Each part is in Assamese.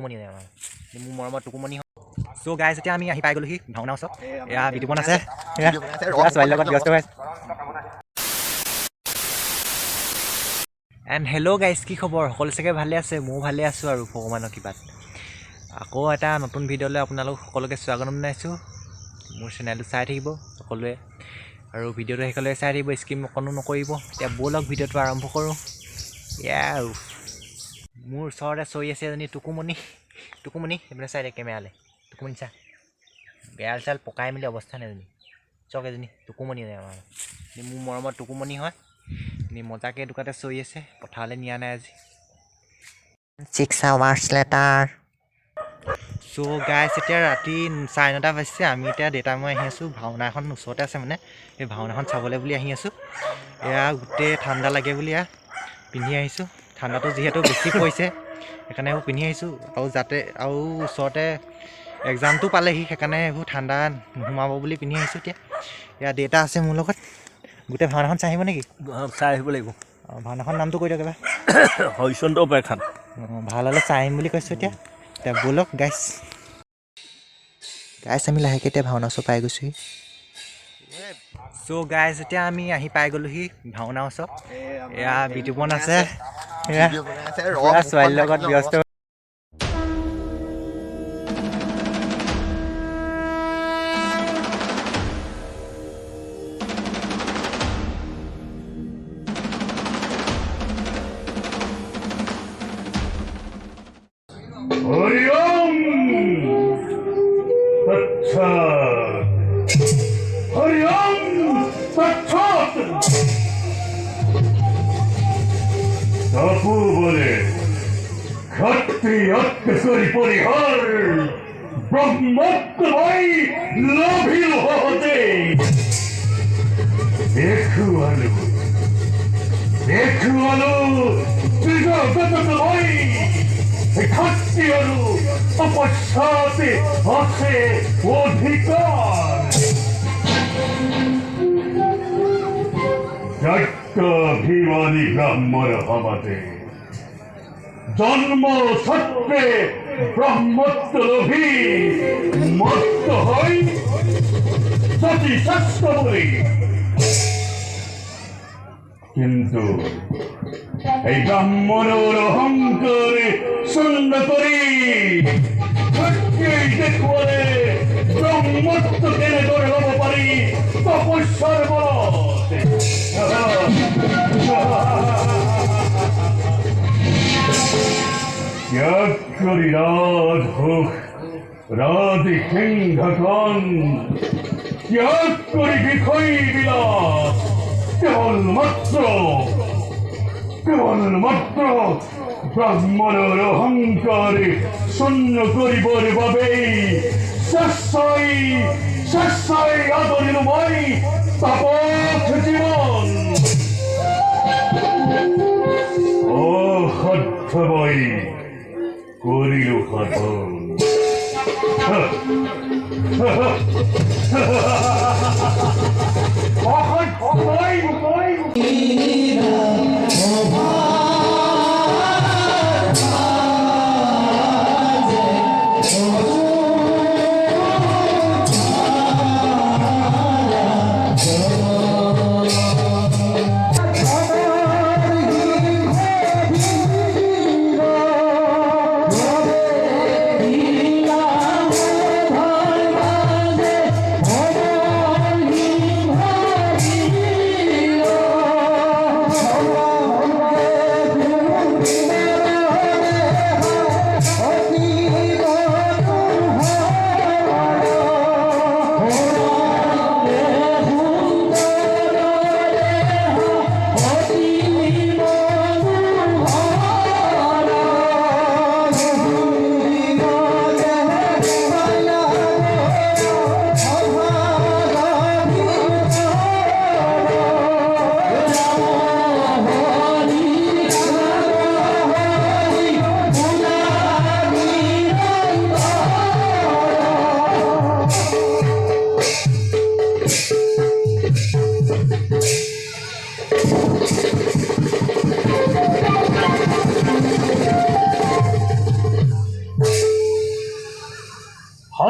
টুকুমনি মোৰ মৰমৰ টুকুমনি। চ' গাইজ এতিয়া আমি আহি পাই গ'লোহি ভাওনা ওচৰত। এয়া বিতুপন আছে, ছোৱালীৰ লগত ব্যস্ত হৈ আছে। এণ্ড হেল্ল' গাইজ, কি খবৰ? সকলো চাগে ভালে আছে, ময়ো ভালে আছোঁ আৰু ভগৱানৰ কৃপাত। আকৌ এটা নতুন ভিডিঅ'লৈ আপোনালোক সকলোকে স্বাগতম জনাইছোঁ। মোৰ চেনেলটো চাই থাকিব সকলোৱে, আৰু ভিডিঅ'টো সেইকাৰণে চাই থাকিব, স্কিম অকণো নকৰিব। এতিয়া ব'লক ভিডিঅ'টো আৰম্ভ কৰোঁ। মোৰ ওচৰতে চৰি আছে এজনী টুকুমনি। এইপিনে চাই দে কেমেৰালৈ, টুকুমনি চা, বেয়াল চাল পকাই মেলি অৱস্থা নাই এজনী। চক এজনী টুকুমনি আমাৰ, মোৰ মৰমৰ টুকুমনি হয়। এনেই মজাকে দোকানতে চৰি আছে, পথাৰলৈ নিয়া নাই আজি। 6 hours later। চ' গাইছ এতিয়া ৰাতি 9:30 বাজিছে। আমি এতিয়া দেউতা মই আহি আছোঁ, ভাওনা এখন ওচৰতে আছে মানে, সেই ভাওনাখন চাবলৈ বুলি আহি আছোঁ। এয়া গোটেই ঠাণ্ডা লাগে বুলি এয়া পিন্ধি আহিছোঁ। ঠাণ্ডাটো যিহেতু বেছি পৰিছে সেইকাৰণে এইবোৰ পিন্ধি আহিছোঁ, আৰু যাতে আৰু ওচৰতে এক্সামটো পালেহি, সেইকাৰণে এইবোৰ ঠাণ্ডা নোসোমাব বুলি পিন্ধি আহিছোঁ। এতিয়া এয়া দেউতা আছে মোৰ লগত। গোটেই ভাওনাখন চাই আহিব নেকি? চাই আহিব লাগিব। ভাওনাখন নামটো কৈ দিয়ক এবাৰ। হৰিচন্দ্ৰ উপাখ্যান। ভাল হ'লে চাই আহিম বুলি কৈছোঁ। এতিয়া ব'লক গাইছ আমি লাহেকৈ এতিয়া ভাওনা ওচৰ পাই গৈছোঁহি। চ' গাইজ এতিয়া আমি আহি পাই গ'লোহি ভাওনা ওচৰত। এয়া বিতুপন আছে, ছোৱালীৰ লগত ব্যস্ত। Tapu bole, khatti atkasari porihar, brahmatmai labhil hote. Dekhu alu, tiga gatamai, khatti alu, apashate ase odhikar. Bhivani Brahmara Hamate Janma Satte Brahmatalobi Matta Hoi Sati Sastavori Kintu Ei Brahmanor Hankare Sundakari Satyai Dekhwale Brahmatta Kene Dore Lobo Pari Taposhar Bolote त्याग करी राज हो राधि सिंहगण त्याग करी विखई विलास केवल मात्र ब्राह्मणर अहंकारे शून्य करिबर বাবে শেষাই আদরিলময় তাপস জীবন অসাধ্যময় করিল সাধন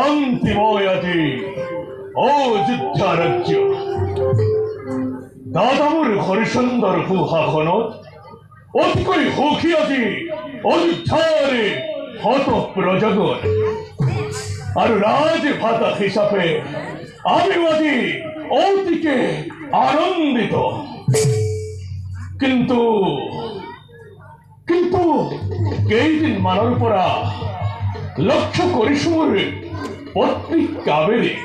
শান্তিময় আজি অযোধ্যা ৰাজ্য দাদামোৰ হৰিচন্দৰ সুশাসনত অতিকৈ সুখী আজি অযোধ্যাৰে হত প্ৰজাগণ আৰু ৰাজভাতা হিচাপে আমিও আজি অতিকে আনন্দিত কিন্তু কিন্তু কেইদিনমানৰ পৰা লক্ষ্য কৰিছো মোৰ পত্নী কাবেৰীক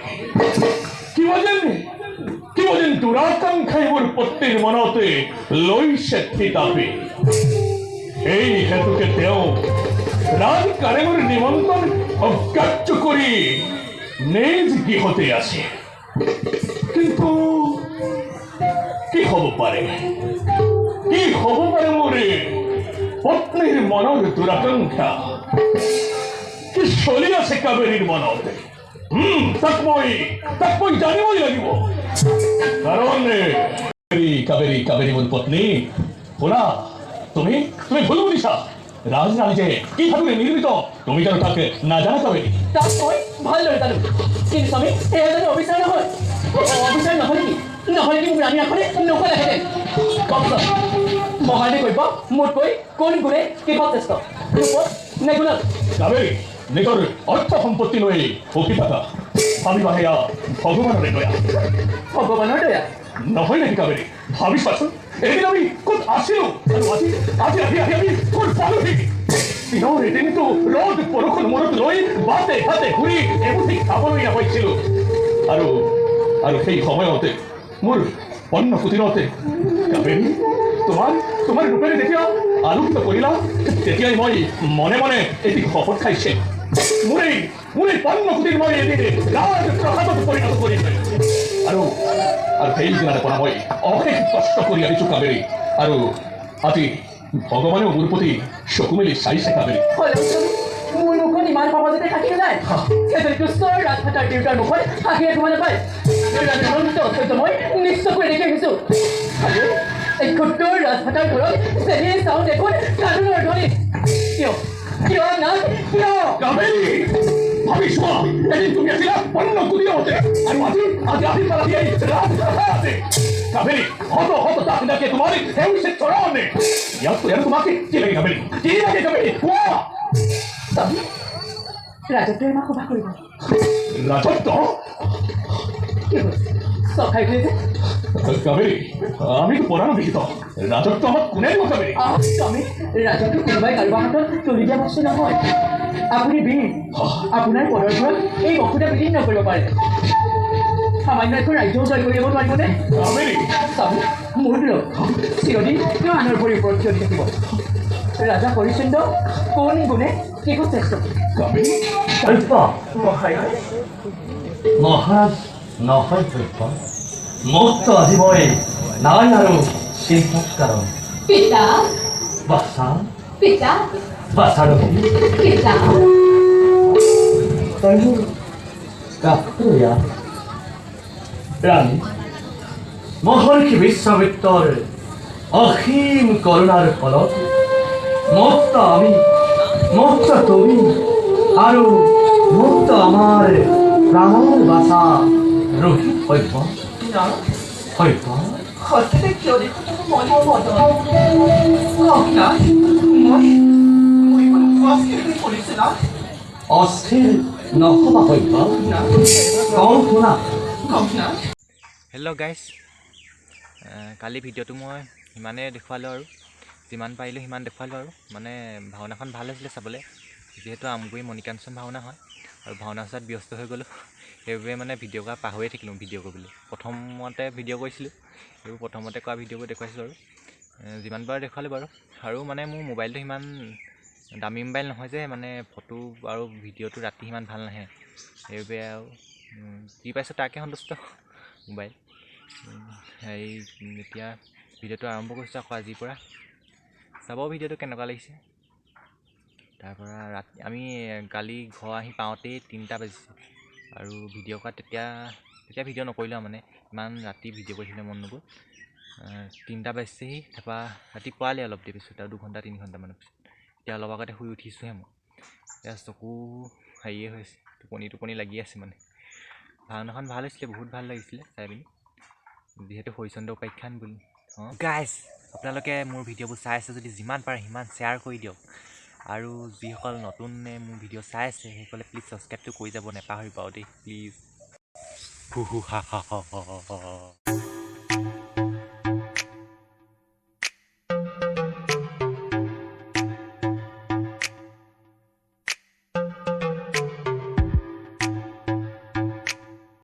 কিবা যেন দুৰাকাংক্ষাই মোৰ পত্নীৰ মনতে লৈছে থিতাপি এই হেতুকে তেওঁ ৰাজ কাৰেঙৰ নিমন্ত্ৰণ অগ্ৰাহ্য কৰি নিজ গৃহতে আছে কিন্তু কি হ'ব পাৰে মোৰ পত্নীৰ মনৰ দুৰাকাংক্ষা কি চলি আছে কাবেৰীৰ মনত তাক মই জানিবই লাগিব কাৰণ কাবেৰী মোৰ পত্নী শুনা তুমি ভুল বুজিছা ৰাজৰাণী যে কি ভাবে নিৰ্মিত তুমি জানো তাক নাজানা কাবেৰী তাক মই ভালদৰে জানো কিন্তু স্বামী এয়া জানো অবিচাৰ নহয় অবিচাৰ নহয় কি মোৰ ৰাণী ৰাখনে নকলেহেঁতেন কওকচোন মহাৰাণী কৰিব মোতকৈ কোন গুণে কিহত শ্ৰেষ্ঠ ৰূপত নে গুণত কাবেৰী নিজৰ অৰ্থ সম্পত্তি লৈ সুখী থকা ভাবিবা সেয়া ভগৱানৰে দয়া ভগৱানৰ দয়া নহয় নেকি কাবেৰী ভাবিছাচোন এদিন আমি ক'ত আছিলো আৰু আজি আহি আমি ক'ত পালোহি দিনৰ এদিনটো ৰ'দ বৰষুণ মূৰত লৈ বাটে ঘাটে ঘূৰি এমুঠি খাবলৈ নাপাইছিলো আৰু সেই সময়তে মোৰ অন্ন কুটিৰতে কাবেৰী তোমাৰ ৰূপেৰে যেতিয়া আলোকিত কৰিলা তেতিয়াই মই মনে মনে এটি শপত খাইছে মোৰ এই পন্ন কুটিৰ মই এদিন ৰাজ প্ৰসাদত পৰিণত কৰিছে আৰু সেই দিনাৰে পৰা মই অশেষ কষ্ট কৰি আহিছো কাবেৰী আৰু আজি ভগৱানেও মোৰ প্ৰতি চকু মেলি চাইছে কাবেৰী মোৰ মুখত ইমান সহজতে থাকি নাযায় এজন দুষ্টৰ ৰাজভাতাৰ দেউতাৰ মুখত হাঁহি একো নাপায় অত্যন্ত মই নিশ্চয়কৈ দেখি আহিছো এই ক্ষুদ্ৰ ৰাজভাতাৰ ঘৰত চেনি চাওঁ দেখোন কান্দোনৰ ধ্বনি কিয় নাচ কিয় কাবেৰী ভাবিছোৱা এদিন তুমি আছিলা পন্ন কুটিৰতে আৰু আজি আহি পালাহি এই ৰাজপ্ৰাসাদে কাবেৰী হত তাকে তোমাৰ সেউছে চৰণে ইয়াৰ তোমাকে কি লাগে কাবেৰী কোৱা ৰাজত্বই আমাক সভা কৰিব ৰাজত্ব কি হৈছে চখাই গৈছে কাবেৰী আমিতো পৰাণবিহিত ৰাজত্ব আমাক কোনে দিব কাবেৰী স্বামী ৰাজত্ব কোনোবাই কাৰোবাৰ হাতত তুলি দিয়া বস্তু নহয় আপুনি বীৰ আপোনাৰ পদৰ ঘৰত এই বস্তুটা বিলীন নকৰিব পাৰে সামান্য এখন ৰাজ্যও জয় কৰিব নোৱাৰিবনে কাবেৰী স্বামী মোৰ চিৰদিন তেওঁ আনৰ ভৰিৰ ওপৰত থিয় দি থাকিব ৰাজা হৰিচন্দ্ৰ কোন গুণে কিহত শ্ৰেষ্ঠ কাবেৰী মহাৰাজ নহয় সত্য মুক্ত আজিবই নাই আৰু চিন্তাৰ কাৰণ পিতা বাছা পিতা বাছাৰথী পিতা কাকতৰীয়া ৰাণী মহৰ্ষি বিশ্বমিত্ৰৰ অসীম কৰোণাৰ ফলত মুক্ত আমি মুক্ত তুমি আৰু মুক্ত আমাৰ প্ৰাণৰ বাছা ৰহিত সভ্য সত্যতে কিয় দেখোন মনৰ মদন অস্থিৰ নহবা সভ্য কওঁ শুনা হেল্ল' গাইজ কালি ভিডিঅ'টো মই সিমানে দেখুৱালোঁ আৰু যিমান পাৰিলোঁ সিমান দেখুৱালোঁ আৰু মানে ভাওনাখন ভাল হৈছিলে চাবলৈ যিহেতু আমগুৰি মণিকাঞ্চন ভাওনা হয় আৰু ভাওনা চোৱাত ব্যস্ত হৈ গ'লোঁ সেইবাবে মানে ভিডিঅ' কৰা পাহৰিয়ে থাকিলোঁ ভিডিঅ' কৰিবলৈ প্ৰথমতে ভিডিঅ' কৰিছিলোঁ সেইবোৰ প্ৰথমতে কৰা ভিডিঅ'বোৰ দেখুৱাইছিলোঁ আৰু যিমান পাৰোঁ দেখুৱালোঁ বাৰু আৰু মানে মোৰ মোবাইলটো সিমান দামী মোবাইল নহয় যে মানে ফটো আৰু ভিডিঅ'টো ৰাতি সিমান ভাল নাহে সেইবাবে আৰু যি পাইছোঁ তাকে সন্তুষ্ট মোবাইল হেৰি এতিয়া ভিডিঅ'টো আৰম্ভ কৰিছোঁ আকৌ আজিৰ পৰা চাব ভিডিঅ'টো কেনেকুৱা লাগিছে তাৰপৰা ৰাতি আমি কালি ঘৰ আহি পাওঁতেই 3টা বাজিছে আৰু ভিডিঅ' কৰা তেতিয়া ভিডিঅ' নকৰিলোঁ মানে ইমান ৰাতি ভিডিঅ' কৰিবলৈ মন নগ'ল 3টা বাজিছেহি তাৰপৰা ৰাতি পোৱালে অলপ দেৰি পিছত আৰু 2 ঘণ্টা 3 ঘণ্টামানৰ পিছত এতিয়া অলপ আগতে শুই উঠিছোঁহে মই এতিয়া চকু হেৰিয়ে হৈছে টোপনি লাগি আছে মানে ভাওনাখন ভাল হৈছিলে বহুত ভাল লাগিছিলে চাই পিনি যিহেতু হৰিচন্দ্ৰ উপাখ্যান বুলি গাইজ আপোনালোকে মোৰ ভিডিঅ'বোৰ চাই আছে যদি যিমান পাৰে সিমান শ্বেয়াৰ কৰি দিয়ক আৰু যিসকল নতুনে মোৰ ভিডিঅ' চাই আছে সেইসকলে প্লিজ ছাবস্ক্ৰাইবটো কৰি যাব নেপাহৰিব দেই প্লিজ